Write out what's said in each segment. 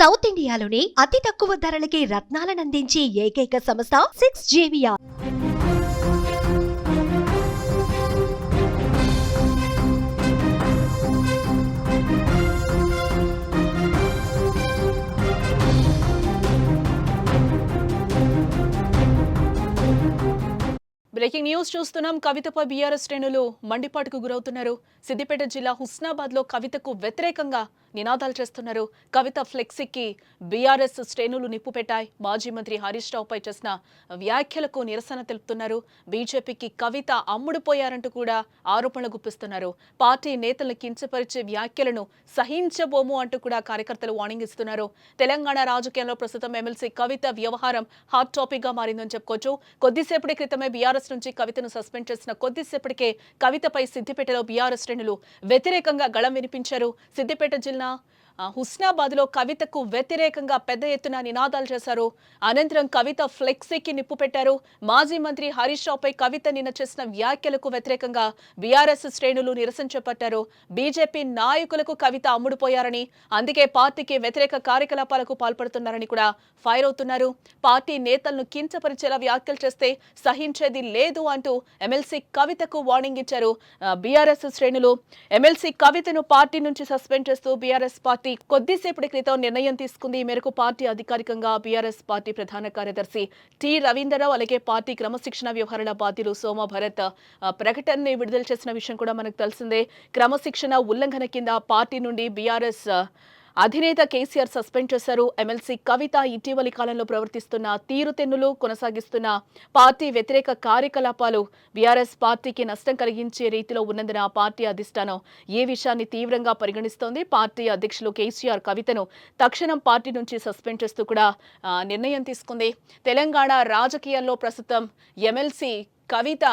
South ఇండియాలోని అతి తక్కువ ధరలకి రత్నాలనందించే ఏకైక సంస్థ 6JVR. బ్రేకింగ్ న్యూస్ చూస్తున్నాం. కవితపై బీఆర్ఎస్ శ్రేణులు మండిపాటుకు గురవుతున్నారు. సిద్దిపేట జిల్లా హుస్నాబాద్ లో కవితకు వ్యతిరేకంగా నినాదాలు చేస్తున్నారు. కవిత ఫ్లెక్సీకి బీఆర్ఎస్ శ్రేణులు నిప్పు పెట్టాయి. మాజీ మంత్రి హరీష్ రావుపై చేసిన వ్యాఖ్యలకు నిరసన తెలుపుతున్నారు. బీజేపీకి కవిత అమ్ముడుపోయారంటూ కూడా ఆరోపణలు గుప్పిస్తున్నారు. పార్టీ నేతలను కించపరిచే వ్యాఖ్యలను సహించబోము అంటూ కూడా కార్యకర్తలు వార్నింగ్ ఇస్తున్నారు. తెలంగాణ రాజకీయాల్లో ప్రస్తుతం ఎమ్మెల్సీ కవిత వ్యవహారం హాట్ టాపిక్ గా మారిందని చెప్పుకోవచ్చు. కొద్దిసేపటి క్రితమే బీఆర్ఎస్ నుంచి కవితను సస్పెండ్ చేసిన కొద్దిసేపటికే కవితపై సిద్దిపేటలో బీఆర్ఎస్ శ్రేణులు వ్యతిరేకంగా గళం వినిపించారు. సిద్దిపేట జిల్లా హుస్నాబాద్ లో కవితకు వ్యతిరేకంగా పెద్ద ఎత్తున నినాదాలు చేశారు. అనంతరం కవిత ఫ్లెక్సీకి నిప్పు పెట్టారు. మాజీ మంత్రి హరీష్ రావుపై కవిత నిన్న చేసిన వ్యాఖ్యలకు వ్యతిరేకంగా బీఆర్ఎస్ శ్రేణులు నిరసన చేపట్టారు. బీజేపీ నాయకులకు కవిత అమ్ముడుపోయారని, అందుకే పార్టీకి వ్యతిరేక కార్యకలాపాలకు పాల్పడుతున్నారని కూడా ఫైర్ అవుతున్నారు. పార్టీ నేతలను కించపరిచేలా వ్యాఖ్యలు చేస్తే సహించేది లేదు అంటూ ఎమ్మెల్సీ కవితకు వార్నింగ్ ఇచ్చారు బీఆర్ఎస్ శ్రేణులు. ఎమ్మెల్సీ కవితను పార్టీ నుంచి సస్పెండ్ చేస్తూ బీఆర్ఎస్ పార్టీ కొద్దిసేపటి క్రితం నిర్ణయం తీసుకుంది. ఈ మేరకు పార్టీ అధికారికంగా బీఆర్ఎస్ పార్టీ ప్రధాన కార్యదర్శి టి రవీంద్రరావు, అలాగే పార్టీ క్రమశిక్షణ వ్యవహారాల బాధ్యులు సోమ భరత్ ప్రకటనని విడుదల చేసిన విషయం కూడా మనకు తెలిసిందే. క్రమశిక్షణ ఉల్లంఘన కింద పార్టీ నుండి బీఆర్ఎస్ అధినేత కేసీఆర్ సస్పెండ్ చేశారు. ఎమ్మెల్సీ కవిత ఇటీవలి కాలంలో ప్రవర్తిస్తున్న తీరుతెన్నులు కొనసాగిస్తున్న పార్టీ వ్యతిరేక కార్యకలాపాలు బీఆర్ఎస్ పార్టీకి నష్టం కలిగించే రీతిలో ఉన్నందున పార్టీ అధిష్టానం ఈ విషయాన్ని తీవ్రంగా పరిగణిస్తోంది. పార్టీ అధ్యక్షులు కేసీఆర్ కవితను తక్షణం పార్టీ నుంచి సస్పెండ్ చేస్తూ కూడా నిర్ణయం తీసుకుంది. తెలంగాణ రాజకీయాల్లో ప్రస్తుతం ఎమ్మెల్సీ కవిత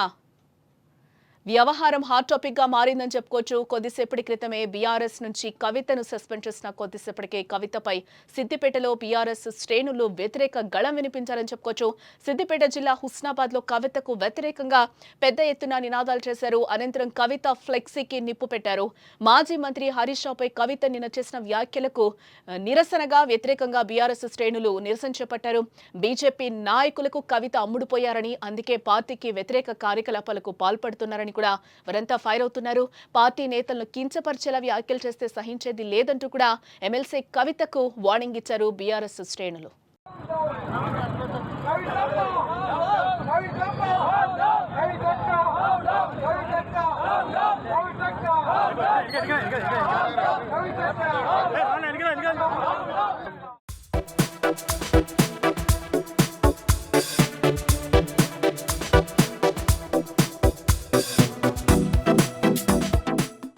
వ్యవహారం హాట్ టాపిక్ గా మారిందని చెప్పుకోవచ్చు. కొద్దిసేపటి క్రితమే బీఆర్ఎస్ నుంచి కవితను సస్పెండ్ చేసిన కొద్దిసేపటికే కవితపై సిద్దిపేటలో బీఆర్ఎస్ శ్రేణులు వ్యతిరేక గళం వినిపించారని చెప్పుకోవచ్చు. సిద్దిపేట జిల్లా హుస్నాబాద్ లో కవితకు వ్యతిరేకంగా పెద్ద ఎత్తున నినాదాలు చేశారు. అనంతరం కవిత ఫ్లెక్సీకి నిప్పు పెట్టారు. మాజీ మంత్రి హరీష్ రావుపై కవిత నిన్న చేసిన వ్యాఖ్యలకు నిరసనగా వ్యతిరేకంగా బీఆర్ఎస్ శ్రేణులు నిరసన చేపట్టారు. బీజేపీ నాయకులకు కవిత అమ్ముడుపోయారని, అందుకే పార్టీకి వ్యతిరేక కార్యకలాపాలకు పాల్పడుతున్నారని కూడా వారంతా ఫైర్ అవుతున్నారు. పార్టీ నేతలను కించపరిచేలా వ్యాఖ్యలు చేస్తే సహించేది లేదంటూ కూడా ఎమ్మెల్సీ కవితకు వార్నింగ్ ఇచ్చారు బీఆర్ఎస్ శ్రేణులు.